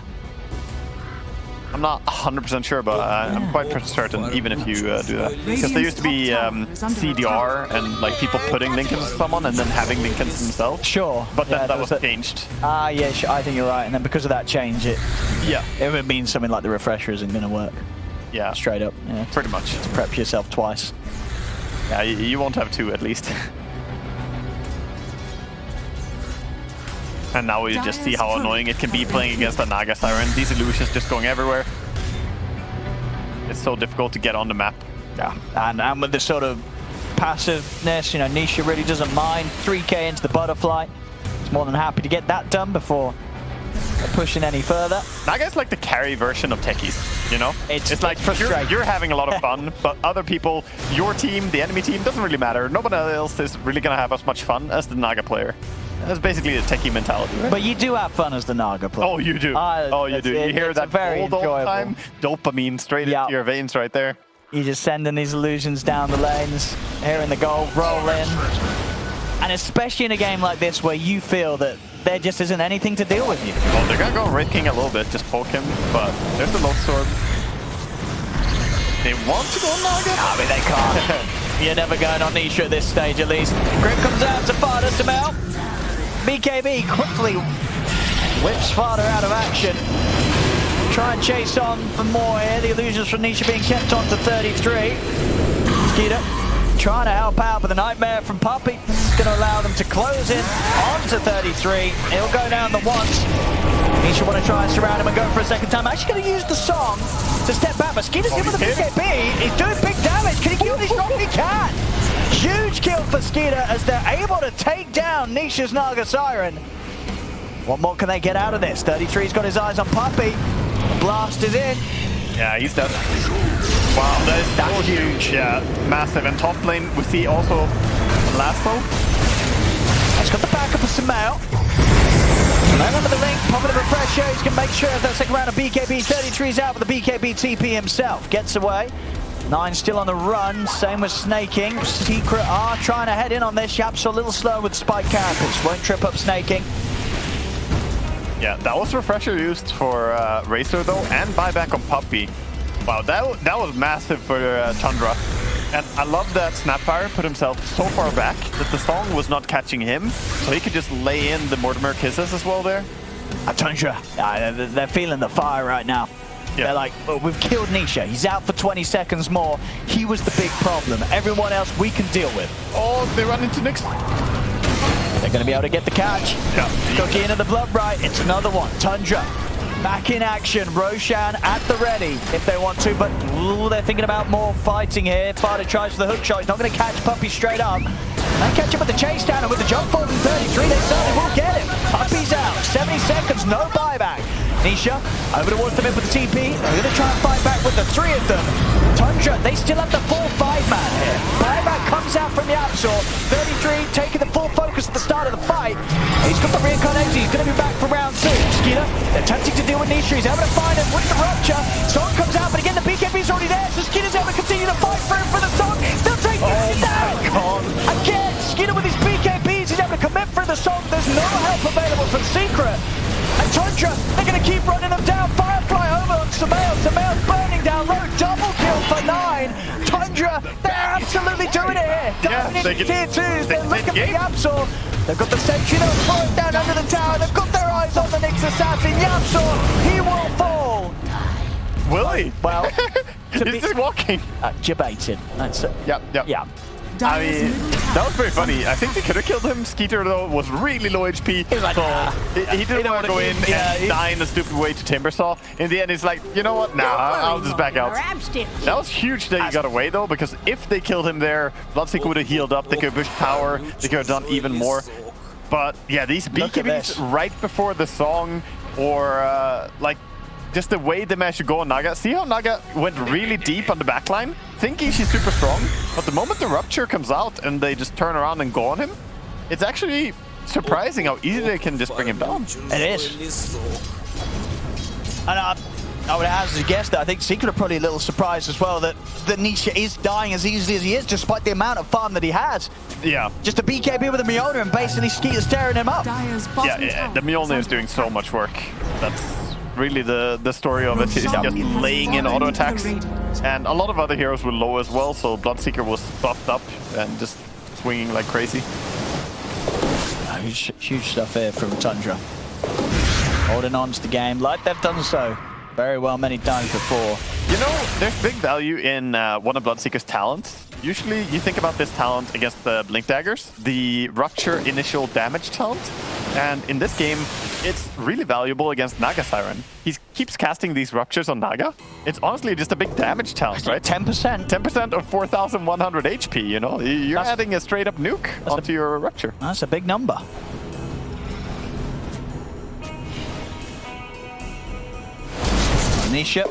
I'm not 100% sure, but I'm quite certain, even if you do that. Because there used to be CDR and like people putting Lincolns on someone and then having Lincolns themselves. Sure. But then that was changed. Yeah, sure, I think you're right. And then because of that change, it would mean something like the Refresher isn't going to work. Yeah. Straight up. Yeah. Pretty much. To prep yourself twice. Yeah, you won't have 2 at least. And now we just see how annoying it can be playing against a Naga Siren. These illusions just going everywhere. It's so difficult to get on the map. Yeah, and with this sort of passiveness, you know, Nisha really doesn't mind. 3k into the butterfly. He's more than happy to get that done before pushing any further. Naga's like the carry version of techies, you know? It's like frustrating. You're having a lot of fun, but other people, your team, the enemy team, doesn't really matter. Nobody else is really gonna have as much fun as the Naga player. That's basically the techie mentality, right? But you do have fun as the Naga player. Oh, you do. Oh, you do. You hear that very gold all the time? Dopamine straight into your veins right there. You're just sending these illusions down the lanes, hearing the gold roll in. And especially in a game like this where you feel that there just isn't anything to deal with you. Well, they're gonna go Wraith King a little bit, just poke him, but there's the Loadstorm. They want to go Naga? I mean, they can't. You're never going on Nisha at this stage, at least. Grip comes out to Fada to mount. BKB quickly whips Fada out of action. Try and chase on for more here. The illusions from Nisha being kept on to 33. Skeeter trying to help out, but the nightmare from Puppey is going to allow them to close in on to 33. He'll go down the once. Nisha want to try and surround him and go for a second time. Actually going to use the song to step back, but Skeeter's in with the BKB. He's doing big damage. Can he kill this drop? He can. Huge kill for Skeeter as they're able to take down Nisha's Naga Siren. What more can they get out of this? 33's got his eyes on Puppey. Blast is in. Yeah, he's dead. Wow, that's huge. Yeah, massive. And top lane, we see also Lasso. He's got the backup of Samel. Right under the link, popping a refresher. He's going to make sure that second round of BKB. 33's out with the BKB TP himself. Gets away. 9 still on the run. Same with Snaking. Secret are trying to head in on this. Yap's a little slow with spike characters. Won't trip up Snaking. Yeah, that was refresher used for Racer though, and buyback on Puppey. Wow, that was massive for Tundra. And I love that Snapfire put himself so far back that the song was not catching him, so he could just lay in the Mortimer kisses as well there. Tundra, they're feeling the fire right now. Yeah. They're like, oh, we've killed Nisha. He's out for 20 seconds more. He was the big problem. Everyone else we can deal with. Oh, they run into Nyx. They're going to be able to get the catch. Yeah. Cookie into the blood right. It's another one. Tundra back in action. Roshan at the ready if they want to, but ooh, they're thinking about more fighting here. Fada tries for the hook shot. He's not going to catch Puppey straight up. They catch him with the chase down, and with the jump forward in 33, they certainly will get him. Puppey's out. 70 seconds, no buyback. Nisha over towards them in with the TP. They're going to try and fight back with the 3 of them. Tundra, they still have the full 5-man here. Buyback comes out from the Absol. 33 taking the full focus at the start of the fight. He's got the reincarnation. He's going to be back for round 2. Skeeter, they're attempting to deal with Nisha. He's able to find him with the rupture. Song comes out, but again, the BKB's already there. So Skeeter's able to continue to fight for him for the Song. They'll take him down. Again, Skeeter with his BKBs. He's able to commit for the Song. There's no help available from Secret. And Tundra, they're going to keep running them down. Firefly over on Samel. Samel's burning down low. Double kill for 9. Tundra, they're absolutely doing it here. Diving into tier 2s. They're looking for the Absol. They've got the sentry. They'll throw it down under the tower. They've got their eyes on the Nyx assassin. Yapsor, he will fall. Will he? Well, he's just walking. Debated. That's it. Yeah. I mean, that was very funny. I think they could have killed him. Skeeter, though, was really low HP. He was like, he didn't want to go in and die in a stupid way to Timbersaw. In the end, he's like, you know what? Nah, I'll just back out. That was huge that he got away, though, because if they killed him there, Bloodseeker would have healed up. They could have pushed power. They could have done even more. But yeah, these BKBs right before the song, or like, just the way they managed to go on Naga. See how Naga went really deep on the backline, thinking she's super strong, but the moment the rupture comes out and they just turn around and go on him, it's actually surprising how easy they can just bring him down. It is. And I would hazard a guess that I think Secret are probably a little surprised as well that the Nisha is dying as easily as he is, despite the amount of farm that he has. Yeah. Just a BKB with a Mjolnir and basically Skeeter's tearing him up. Yeah, the Mjolnir is doing so much work. That's really the story of it. He's just laying in auto attacks, and a lot of other heroes were low as well, so Bloodseeker was buffed up and just swinging like crazy. Huge stuff here from Tundra, holding on to the game like they've done so very well many times before. You know, there's big value in one of Bloodseeker's talents. Usually you think about this talent against the Blink Daggers, the Rupture initial damage talent. And in this game, it's really valuable against Naga Siren. He keeps casting these Ruptures on Naga. It's honestly just a big damage talent, right? 10%. 10% of 4,100 HP, you know? You're adding a straight up nuke onto your Rupture. That's a big number. Nisha.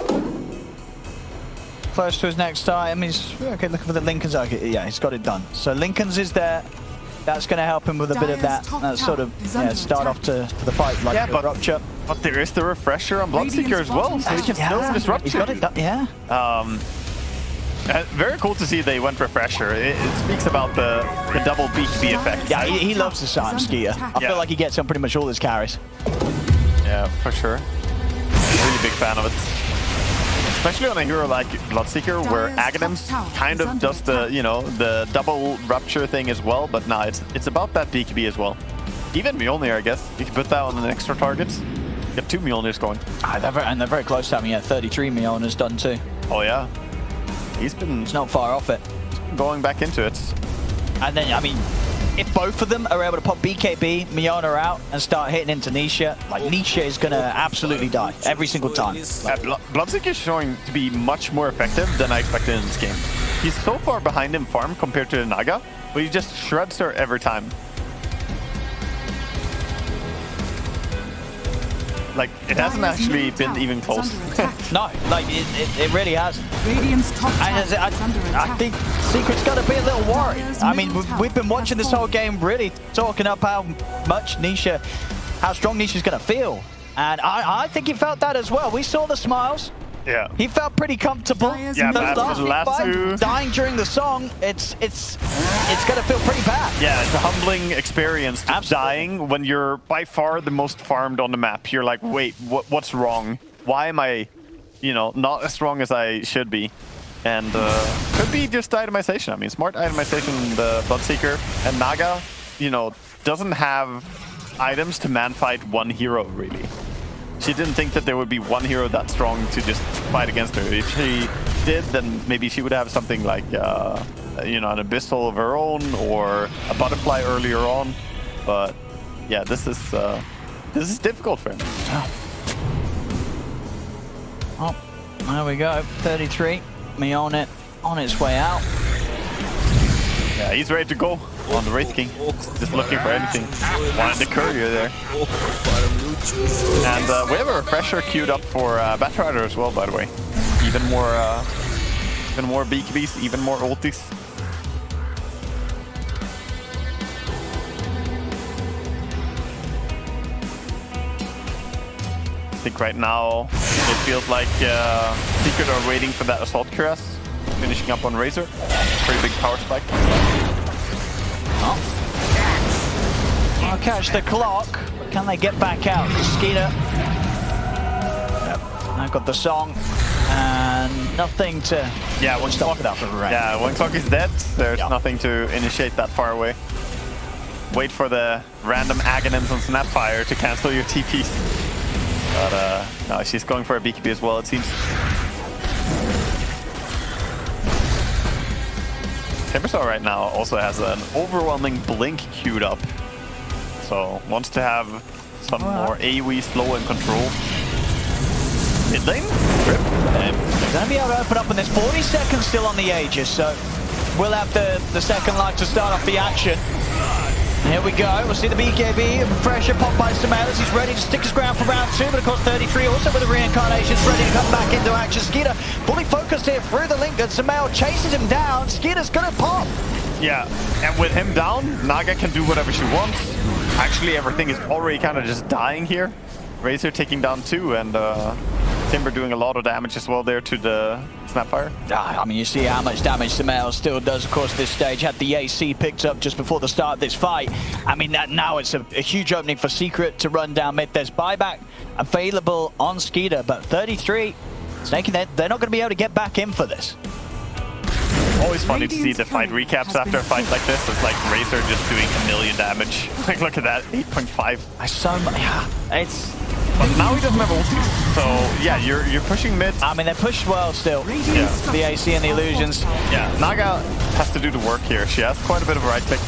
Close to his next item. He's okay looking for the Lincoln's. Okay, yeah, he's got it done. So Lincoln's is there. That's going to help him with a bit of that sort of start off to the fight like Rupture. But there is the refresher on Bloodseeker as well, so he can still disrupt. He's got it done, yeah. Very cool to see they went refresher. It speaks about the double BKB effect. Yeah, he loves the Silent Skeeter. I feel like he gets on pretty much all his carries. Yeah, for sure. Really big fan of it. especially on a hero like Bloodseeker, where Aghanims kind of does the, you know, the double rupture thing as well, but nah, it's about that BKB as well. Even Mjolnir, I guess. You can put that on an extra target. Get 2 Mjolnirs going. They're very close to having 33 Mjolnir's done too. Oh yeah. He's not far off it. Going back into it. And then, I mean, if both of them are able to pop BKB, Mjolnir out, and start hitting into Nisha, like, Nisha is going to absolutely die every single time. Bloodseeker is showing to be much more effective than I expected in this game. He's so far behind in farm compared to the Naga, but he just shreds her every time. Like, it hasn't actually been even close. No, like, it really hasn't. Radiant's top tower And is under I attack. think Secret's got to be a little worried. I mean, we've been watching this whole game really talking up how strong Nisha's going to feel. And I think he felt that as well. We saw the smiles. Yeah. He felt pretty comfortable. Yeah, but after the last two... dying during the song, it's going to feel pretty bad. Yeah, it's a humbling experience dying when you're by far the most farmed on the map. You're like, wait, what's wrong? Why am I, you know, not as strong as I should be? And could be just itemization. I mean, smart itemization, the Bloodseeker and Naga, you know, doesn't have items to man-fight one hero, really. She didn't think that there would be one hero that strong to just fight against her. If she did, then maybe she would have something like, you know, an Abyssal of her own or a Butterfly earlier on. But yeah, this is difficult for him. Oh, there we go. 33. Mjolnir on its way out. Yeah, he's ready to go on the Wraith King. Just looking for anything. Wanted the courier there. And we have a refresher queued up for Batrider as well, by the way. Even more BKBs, even more ultis. I think right now it feels like Secret are waiting for that Assault Cuirass, finishing up on Razor. Pretty big power spike. I'll catch the clock. Can they get back out? Skeeter. Yep. I've got the song. And nothing to... Yeah, one clock. Yeah, one clock is dead. There's nothing to initiate that far away. Wait for the random Aghanims on Snapfire to cancel your TPs. But no, she's going for a BKB as well, it seems. Timbersaw right now also has an overwhelming blink queued up. So wants to have some more AoE slow and control. Mid lane, Rip. They're going to be able to open up, and there's 40 seconds still on the Aegis, so we'll have the second life to start off the action. Here we go, we'll see the BKB, pressure popped by Sumail. He's ready to stick his ground for round 2, but of course 33 also with the reincarnations ready to come back into action. Skeeter fully focused here through the link, and Sumail chases him down. Skeeter's gonna pop. Yeah, and with him down, Naga can do whatever she wants. Actually, everything is already kind of just dying here. Razor taking down 2, and Timber doing a lot of damage as well there to the Snapfire. I mean, you see how much damage Sumail still does, of course, this stage. Had the AC picked up just before the start of this fight. I mean, now it's a huge opening for Secret to run down mid. There's buyback available on Skeeter, but 33, Snakey, they're not going to be able to get back in for this. Always funny to see the fight recaps after a fight like this. It's like Razor just doing 1,000,000 damage. Like, look at that, 8.5. So much. It's... But now he doesn't have ulti. So yeah, you're pushing mid. I mean, they pushed well still. Yeah. The AC and the illusions. Yeah, Naga has to do the work here. She has quite a bit of a right click.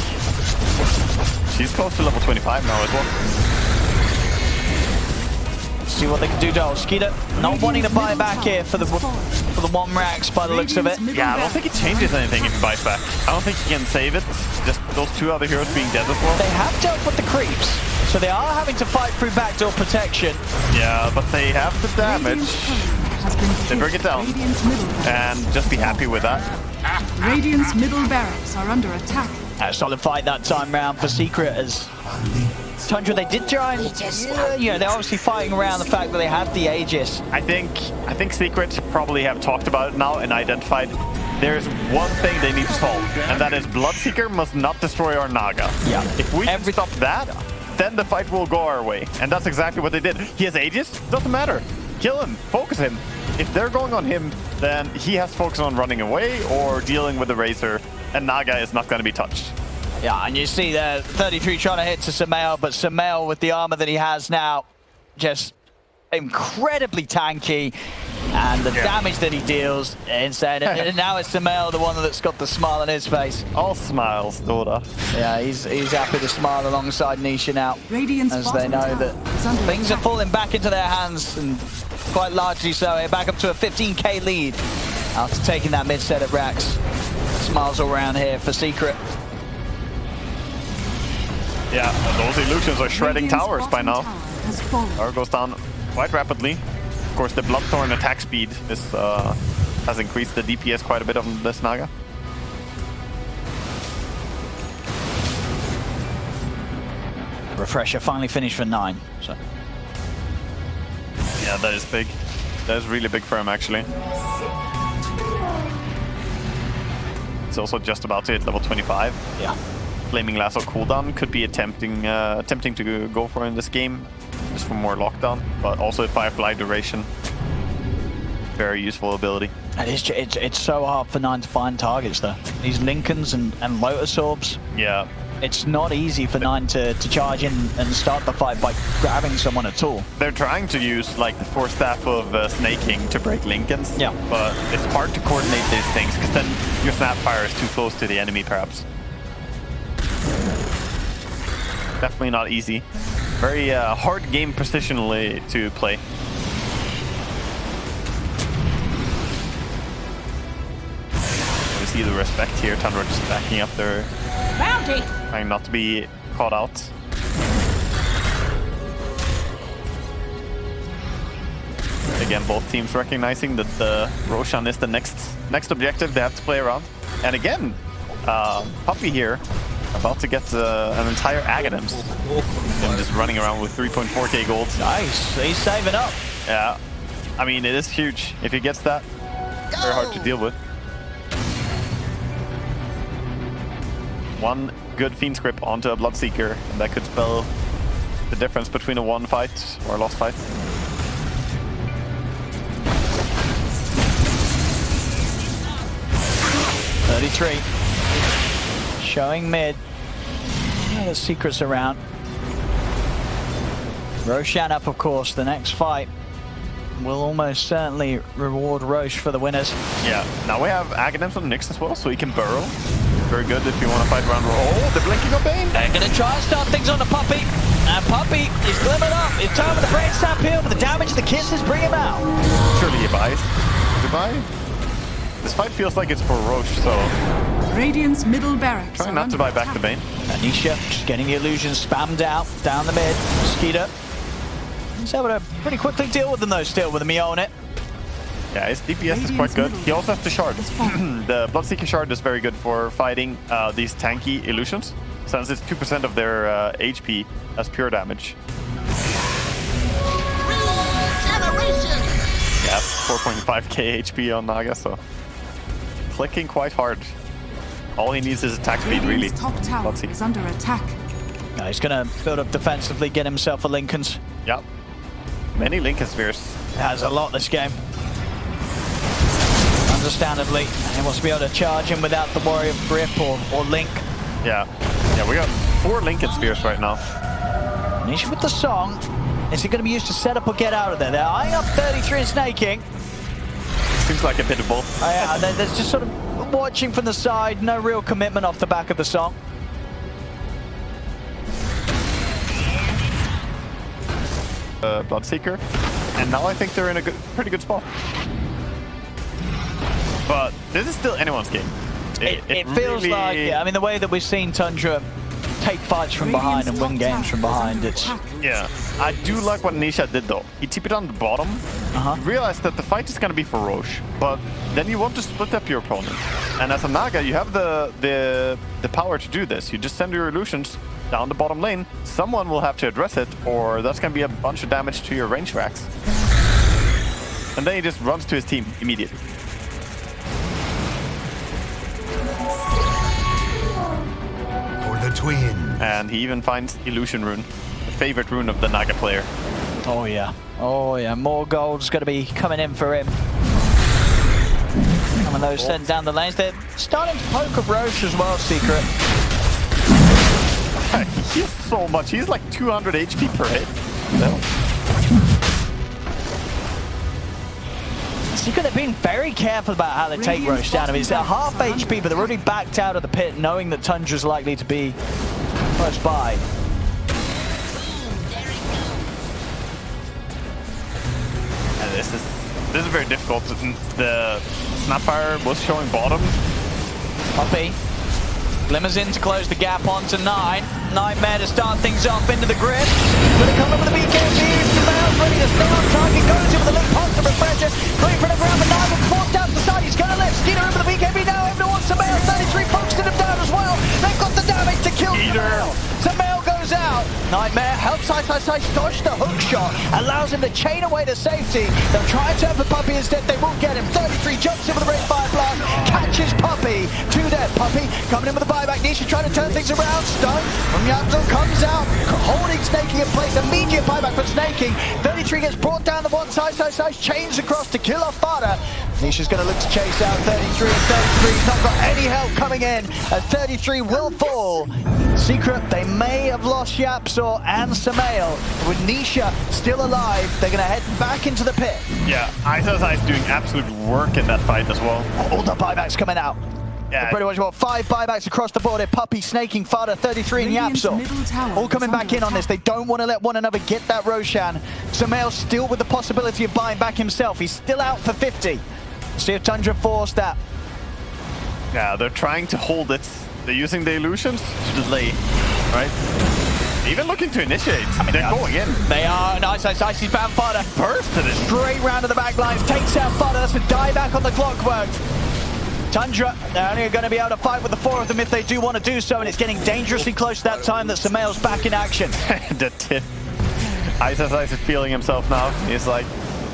She's close to level 25 now as well. See what they can do to Skeeter. Not wanting to buy back here for the 1 racks by the looks of it. Yeah, I don't think it changes anything if he buys back. I don't think he can save it. Just those 2 other heroes being dead as well. They have dealt with the creeps, so they are having to fight through backdoor protection. Yeah, but they have the damage. They bring it down. And just be happy with that. Radiant's middle barracks are under attack. A solid fight that time round for Secret as Tundra, they did try and, you know, they're obviously fighting around the fact that they have the Aegis. I think Secret probably have talked about it now and identified there's one thing they need to solve, and that is Bloodseeker must not destroy our Naga. Yeah. If we stop that, then the fight will go our way. And that's exactly what they did. He has Aegis, doesn't matter. Kill him, focus him. if they're going on him, then he has to focus on running away or dealing with the Razor, and Naga is not going to be touched. Yeah, and you see there, 33 trying to hit to Sumail, but Sumail with the armor that he has now, just incredibly tanky, and the damage that he deals, insane. And now it's Sumail, the one that's got the smile on his face. All smiles, Dota. Yeah, he's happy to smile alongside Nisha now, Radiant's as they know that things are falling back into their hands, and quite largely so. They're back up to a 15k lead after taking that mid set at Rax. Smiles all around here for Secret. Yeah, those illusions are shredding towers by now. Tower goes down quite rapidly. Of course, the Bloodthorn attack speed is, has increased the DPS quite a bit on this Naga. Refresher finally finished for 9. So. Yeah, that is big. That is really big for him, actually. It's also just about to hit level 25. Yeah. Flaming Lasso cooldown could be tempting to go for in this game, just for more lockdown, but also Firefly duration. Very useful ability. And it's so hard for 9 to find targets though. These Lincolns and Lotus Orbs. Yeah. It's not easy for 9 to charge in and start the fight by grabbing someone at all. They're trying to use like the Force Staff of Snaking to break Lincolns. Yeah. But it's hard to coordinate these things because then your Snapfire is too close to the enemy perhaps. Definitely not easy. Very hard game positionally to play. We see the respect here. Tundra just backing up their Bounty. trying not to be caught out. Again, both teams recognizing that the Roshan is the next objective they have to play around. And again, Puppey here about to get an entire Aghanims. And just running around with 3.4k gold. Nice, he's saving up. Yeah, I mean, it is huge. If he gets that, very hard to deal with. One good Fiend Script onto a Bloodseeker, and that could spell the difference between a won fight or a lost fight. Showing mid. Yeah, the Secret's around. Roshan up, of course. The next fight will almost certainly reward Roche for the winners. Yeah, now we have Aghanims on Nyx as well, so he can burrow. Very good if you want to fight around. Oh, the blinking of Bane! They're going to try and start things on the Puppey. And Puppey is glimmered up. It's time for the brain stab here, but the damage, the kisses bring him out. Surely he buys. Goodbye. This fight feels like it's for Roche, so Radiant's middle barracks. trying not to buy back the Bane. Anisha just getting the illusions spammed out down the mid. Skeeter. He's able to pretty quickly deal with them though, still with the Mio on it. Yeah, his DPS is quite good. He also has the shard. The Bloodseeker shard is very good for fighting these tanky illusions, since it's 2% of their HP as pure damage. Yeah, 4.5k HP on Naga, so clicking quite hard. All he needs is attack speed, really. Top tower is under attack. No, he's going to build up defensively, get himself a Lincoln's. Yeah, many Lincoln Spheres. Has a lot this game. Understandably, he wants to be able to charge him without the worry of grip or link. Yeah, we got 4 Lincoln Spheres right now. Nisha with the song. Is he going to be used to set up or get out of there? They're eyeing up 33 and snaking. Seems like a bit of both. Yeah, they're just sort of watching from the side. No real commitment off the back of the song. Bloodseeker, and now I think they're in a pretty good spot. But this is still anyone's game. It feels really... like, yeah, I mean, the way that we've seen Tundra take fights from behind and win games from behind, it's... Yeah, I do like what Nisha did though. He TP'd on the bottom, he realized that the fight is going to be for Roche, but then you want to split up your opponent. And as a Naga, you have the power to do this. You just send your illusions down the bottom lane. Someone will have to address it, or that's going to be a bunch of damage to your range racks. And then he just runs to his team immediately. Twin. And he even finds Illusion Rune, the favorite rune of the Naga player. Oh yeah, more gold's going to be coming in for him. of those sent down the lanes. They're starting to poke a Roche as well, Secret. He's so much. He's like 200 HP per hit. No. Secret have been very careful about how they take Roche down. I mean, it's at half HP, but they're already backed out of the pit, knowing that Tundra's likely to be close by. And this is very difficult. The Snapfire was showing bottom. Puppey. Glimmers in to close the gap onto 9. Nightmare to start things off into the grid. Gonna come in with the BKB. Samael's ready to stay on target. Goes in with the link pulse to refresher. Going for the ground, but 9 will force down to the side. He's gonna let Skeeter in with the BKB now. Everyone wants Samael. 33 focusing him down as well. They've got the damage to kill Samael. Samael goes out. Nightmare helps Ice, dodge the hook shot. Allows him to chain away to safety. They'll try and turn for Puppey instead. They won't get him. 33 jumps in with the Wraith Fire Blast. Catches Puppey. 2 dead. Puppey coming in with the buyback. Nisha trying to turn things around. Stun from Yapzil comes out. Holding Snaking in place. Immediate buyback for Snaking. 33 gets brought down the one side. Chains across to kill off Fada. Nisha's going to look to chase out 33 and 33. He's not got any help coming in. As 33 will fall. Secret, they may have lost Yapzor and Samael. With Nisha still alive, they're going to head back into the pit. Yeah, Ice doing absolute work in that fight as well. All the buybacks coming out. Yeah. Pretty much what 5 buybacks across the board. Puppey, Snaking, Fada, 33 and Yapzor. All coming back in on this. They don't want to let one another get that Roshan. Samael still with the possibility of buying back himself. He's still out for 50. See if Tundra forced that. Yeah, they're trying to hold it. They're using the illusions to delay, right? Even looking to initiate. They're going in. They are. Nice. He's bound Fada. Bursted it. Straight round to the back lines. Takes out Fada. That's a die back on the clockwork. Tundra, they're only going to be able to fight with the 4 of them if they do want to do so, and it's getting dangerously close that time that Samael's back in action. The tip. Ice is feeling himself now. He's like,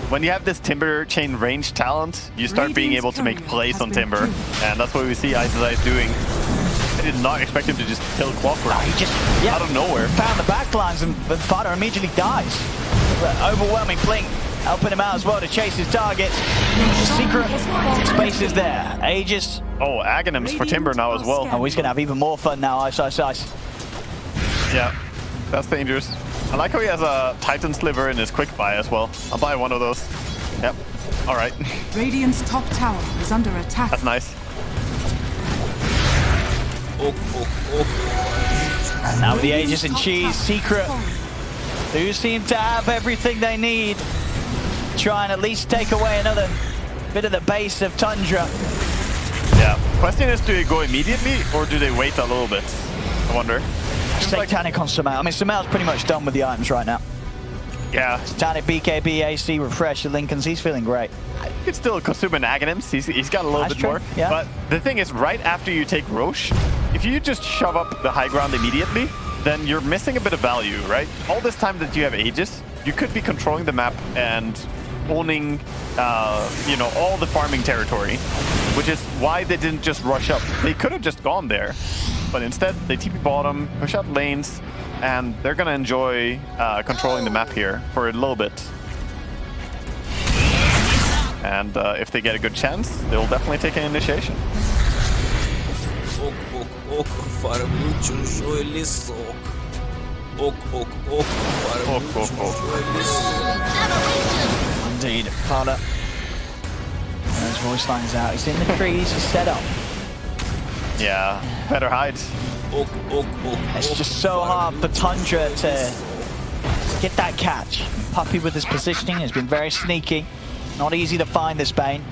when you have this Timber Chain range talent, you start being able to make plays on Timber, and that's what we see Ice doing. I did not expect him to just kill Clockwork He just out of nowhere. Found the back lines, and Fada immediately dies. But overwhelming blink, helping him out as well to chase his target. Secret space is there. Aegis. Oh, Aghanims for Timber now as well. Oh, he's going to have even more fun now, Ice. Yeah, that's dangerous. I like how he has a Titan Sliver in his quick buy as well. I'll buy one of those. Yep. All right. Radiant's top tower is under attack. That's nice. And now with the Aegis and Cheese, Secret do seem to have everything they need. Try and at least take away another bit of the base of Tundra. Yeah. Question is, do they go immediately or do they wait a little bit? I wonder. Satanic on Samael. I mean, Samael's pretty much done with the items right now. Yeah. Satanic, BKB, AC, Refresh, Lincolns. He's feeling great. You could still consume an Aghanims. He's got a little bit more. Yeah. But the thing is, right after you take Roche, if you just shove up the high ground immediately, then you're missing a bit of value, right? All this time that you have Aegis, you could be controlling the map and owning, you know, all the farming territory, which is why they didn't just rush up. They could have just gone there, but instead they TP bottom, push out lanes, and they're gonna enjoy controlling the map here for a little bit. And if they get a good chance, they'll definitely take an initiation. Indeed, Fada. His voice lines out. He's in the trees. He's set up. Yeah, better hide. It's just so hard for Tundra to get that catch. Puppey with his positioning has been very sneaky. Not easy to find this Bane.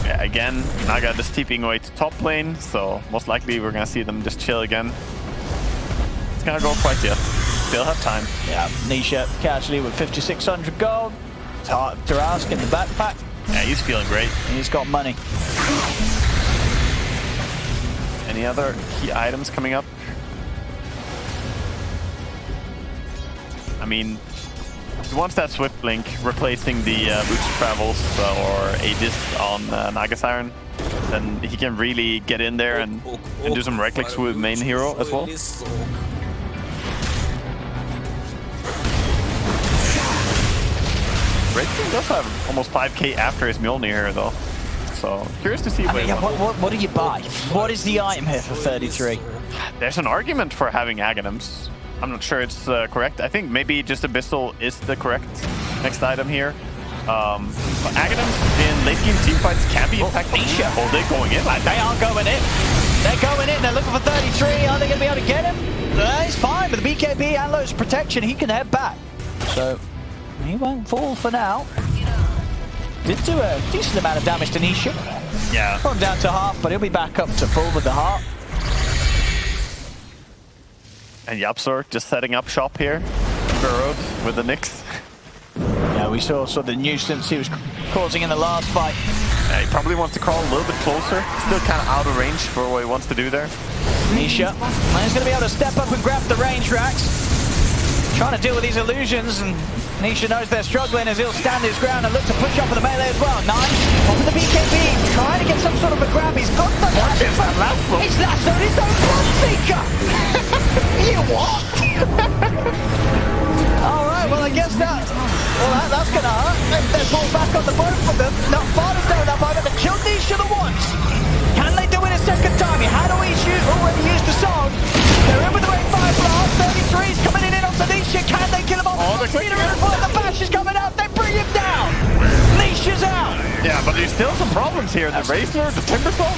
Yeah, again, Naga just TPing away to top lane, so most likely we're gonna see them just chill again. It's gonna go quite yet. Still have time. Yeah, Nisha casually with 5,600 gold. It's hard to ask in the backpack. Yeah, he's feeling great. And he's got money. Any other key items coming up? I mean, he wants that Swift Blink replacing the Boots Travels or Aegis on Naga Siren. Then he can really get in there and do some right clicks with main hero as well. Wraith does have almost 5k after his Mjolnir here though. So curious to see I mean, yeah, what do you buy? What is the item here for 33? There's an argument for having Aghanims. I'm not sure it's correct. I think maybe just Abyssal is the correct next item here. But Aghanims in late game teamfights can be impactful. Oh, they're going in. They are going in. They're going in. They're looking for 33. Are they going to be able to get him? He's fine. With the BKB and Lotus protection, he can head back. So he won't fall for now. Did do a decent amount of damage to Nisha. Yeah. Gone down to half, but he'll be back up to full with the heart. And Yapsor just setting up shop here. Burrowed with the Nyx. Yeah, we saw the nuisance he was causing in the last fight. He probably wants to crawl a little bit closer. Still kind of out of range for what he wants to do there. Nisha, he's going to be able to step up and grab the range racks. Trying to deal with these illusions, and Nisha knows they're struggling as he'll stand his ground and look to push up with the melee as well. Nice. Off with the BKB, trying to get some sort of a grab. He's got the lasso. He's lassoed his own Bloodseeker. You what? Alright, well I guess that's gonna hurt. They're pulled back on the boat with them. Not far to down that moment. They killed Nisha the once. Can they do it a second time? He had already used the song. They're in with the Wraith 5 blast. 33's coming in onto Nisha. Can they kill him off? Oh, they're quick. The bash is coming out. They bring him down. Nisha's out. Yeah, but there's still some problems here. The Razor, the Timbersaw.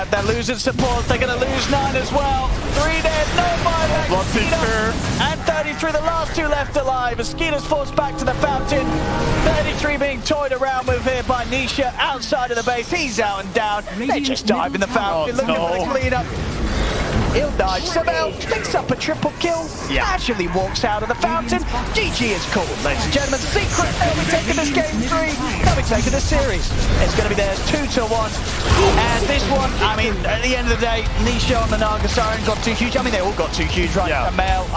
They're losing support. They're going to lose 9 as well. 3 dead, no buyback. Bloodseeker. And 33, the last 2 left alive. As Skeeter's forced back to the fountain. 33 being toyed around with here by Nisha outside of the base. He's out and down. They just dive in the fountain, looking for the cleanup. He'll dive somehow, picks up a triple kill, actually walks out of the fountain. GG is called, ladies and gentlemen. Secret, they'll be taking this game 3. They'll be taking this series. It's going to be theirs 2-1. And this one, I mean, at the end of the day, Nisha on the Naga Siren got too huge. I mean, they all got too huge, right? Yeah. The male,